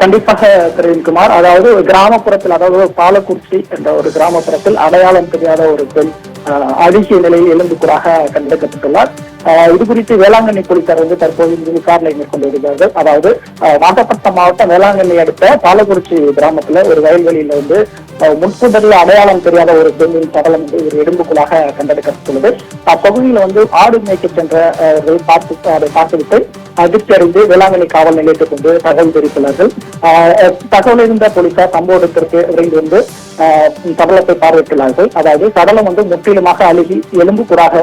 கண்டிப்பாக பிரவீன்குமார். அதாவது கிராமப்புறத்தில், அதாவது பாலக்குறிச்சி என்ற ஒரு கிராமப்புறத்தில் அடையாளம் தெரியாத ஒரு பெண் அழுகிய நிலையில் எலும்புக்கூறாக கண்டெடுக்கப்பட்டுள்ளார். இது குறித்து வேளாங்கண்ணி போலீசார் தற்போது விசாரணை மேற்கொண்டு வருகிறார்கள். அதாவது நாகப்பட்டினம் மாவட்டம் வேளாங்கண்ணி அடுத்த பாலக்குறிச்சி கிராமத்துல ஒரு வயல்வெளியில முன்புதரில் அடையாளம் தெரியாத ஒரு பெண்ணின் சடலம் ஒரு எலும்புக்குள்ளாக கண்டெடுக்கப்பட்டுள்ளது. அப்பகுதியில் ஆடு மேய்க்க சென்ற அதை பார்த்துவிட்டு அதிர்ச்சி அறிந்து வேளாங்கண்ணி காவல் நிலையத்துக்கு தகவல் தெரிவித்துள்ளார்கள். தகவல் இருந்த போலீசார் சம்பவ இடத்திற்கு விரைந்து சடலத்தை பார்வையிட்டுள்ளார்கள். அதாவது சடலம் முற்றிலுமாக அழுகி எலும்புக்கூறாக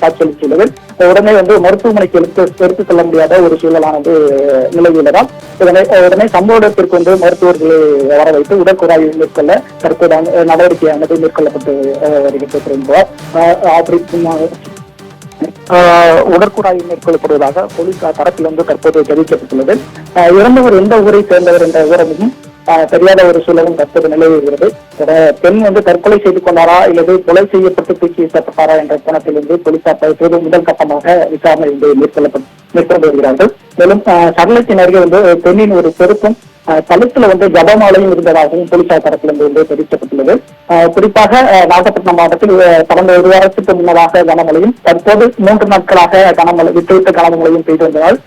காட்சியளித்துள்ளது. உடனே மருத்துவமனைக்கு எடுத்துச் செல்ல முடியாத ஒரு சூழலானது நிலவியுள்ளதால் உடனே சம்பவ இடத்திற்கு மருத்துவர்களை வர வைத்து உடற்குறாய்வு மேற்கொள்ள தற்போது நடவடிக்கையானது மேற்கொள்ளப்பட்டு வருகிறது. உடற்குறாய்வு மேற்கொள்ளப்படுவதாக போலீசார் தரப்பில் தற்போது தெரிவிக்கப்பட்டுள்ளது. இறந்தவர் எந்த ஊரை சேர்ந்தவர் என்ற விவரமும் தெரியாத ஒரு சூழலும் தற்போது நிலவுகிறது. பெண் தற்கொலை செய்து கொண்டாரா அல்லது கொலை செய்யப்பட்டு தூக்கி வீசப்பட்டாரா என்ற கோணத்திலிருந்து போலீசார் தற்போது முதல் கட்டமாக விசாரணை மேற்கொண்டு வருகிறார்கள். மேலும் சடலத்தின் அருகே பெண்ணின் ஒரு பெருக்கும் கழுத்துல ஜபமாலையும் இருந்ததாகவும் போலீசார் தரப்பிலிருந்து தெரிவிக்கப்பட்டுள்ளது. குறிப்பாக நாகப்பட்டினம் மாவட்டத்தில் கடந்த ஒரு வாரத்துக்கு முன்னதாக கனமழையும் தற்போது 3 நாட்களாக கனமழை விட்டுவிட்டு கனமழையும் பெய்து வந்ததால்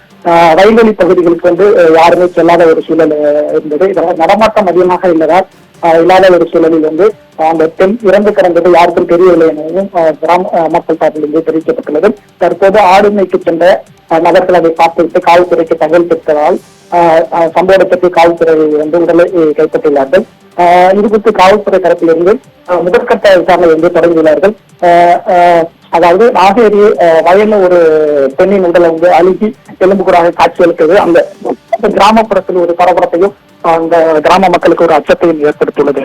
வயல்வெளி பகுதிகளுக்கு யாருமே செல்லாத ஒரு சூழல் இருந்தது. இதனால் நடமாட்டம் அதிகமாக இல்லாத ஒரு சூழலில் அந்த பெண் இறந்து கிடந்தது யாருக்கும் தெரியவில்லை எனவும் கிராம மக்கள் சார்பிலிருந்து தெரிவிக்கப்பட்டுள்ளது. தற்போது ஆடு மேய்க்கு சென்ற நபர்கள் அதை பார்த்துவிட்டு காவல்துறைக்கு தகவல் பெற்றதால் சம்பவ இடத்திற்கு காவல்துறை உடலை கைப்பற்றியுள்ளார்கள். இது குறித்து காவல்துறை தரப்பிலிருந்து முதற்கட்ட விசாரணை தொடங்கியுள்ளார்கள். அதாவது நாகேரி வயல்ல ஒரு பெண்ணின் உடலை அழுகி எலும்புக்கூறாக காட்சியளித்தது அந்த கிராமப்புறத்தில் ஒரு பரபரப்பையும் அந்த கிராம மக்களுக்கு ஒரு அச்சத்தையும் ஏற்படுத்தியுள்ளது.